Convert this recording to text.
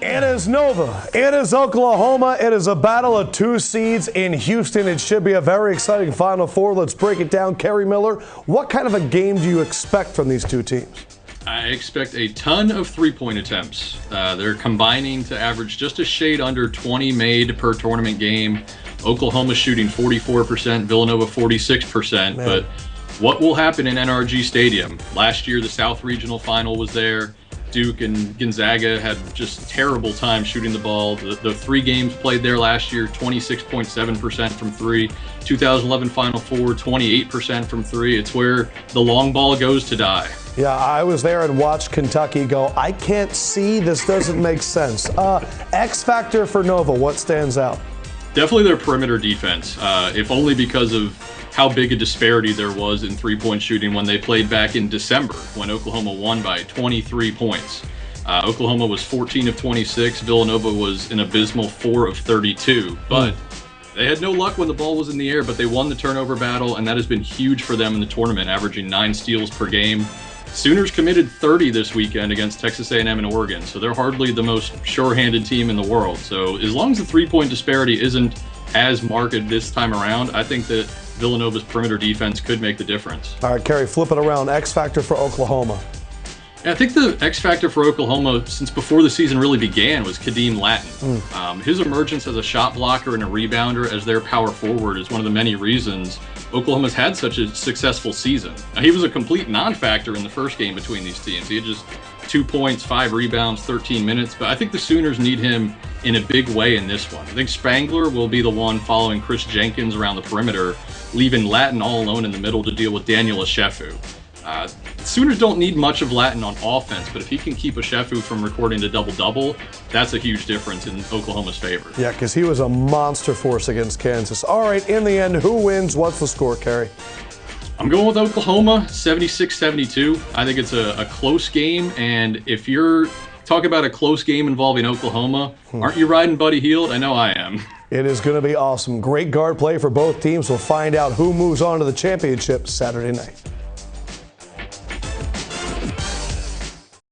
It is Nova. It is Oklahoma. It is a battle of two seeds in Houston. It should be a very exciting Final Four. Let's break it down. Kerry Miller, what kind of a game do you expect from these two teams? I expect a ton of three-point attempts. They're combining to average just a shade under 20 made per tournament game. Oklahoma shooting 44%, Villanova 46%. Man. But what will happen in NRG Stadium? Last year, the South Regional Final was there. Duke and Gonzaga had just terrible time shooting the ball. The three games played there last year, 26.7% from three. 2011 Final Four, 28% from three. It's where the long ball goes to die. Yeah, I was there and watched Kentucky go, I can't see, this doesn't make sense. X factor for Nova, what stands out? Definitely their perimeter defense, if only because of how big a disparity there was in three-point shooting when they played back in December when Oklahoma won by 23 points. Oklahoma was 14 of 26. Villanova was an abysmal 4 of 32. But they had no luck when the ball was in the air, but they won the turnover battle, and that has been huge for them in the tournament, averaging 9 steals per game. Sooners committed 30 this weekend against Texas A&M and Oregon, so they're hardly the most sure-handed team in the world. So as long as the three-point disparity isn't as marked this time around, I think that Villanova's perimeter defense could make the difference. All right, Kerry, flip it around. X factor for Oklahoma. Yeah, I think the X factor for Oklahoma since before the season really began was Kadeem Lattin. His emergence as a shot blocker and a rebounder as their power forward is one of the many reasons Oklahoma's had such a successful season. Now, he was a complete non-factor in the first game between these teams. He had just 2 points, 5 rebounds, 13 minutes, but I think the Sooners need him in a big way in this one. I think Spangler will be the one following Chris Jenkins around the perimeter, leaving Lattin all alone in the middle to deal with Daniel Ashefu. Sooners don't need much of Lattin on offense, but if he can keep Ashefu from recording the double-double, that's a huge difference in Oklahoma's favor. Yeah, because he was a monster force against Kansas. All right, in the end, who wins? What's the score, Kerry? I'm going with Oklahoma, 76-72. I think it's a close game, and if you're talking about a close game involving Oklahoma, aren't you riding Buddy Hield? I know I am. It is going to be awesome. Great guard play for both teams. We'll find out who moves on to the championship Saturday night.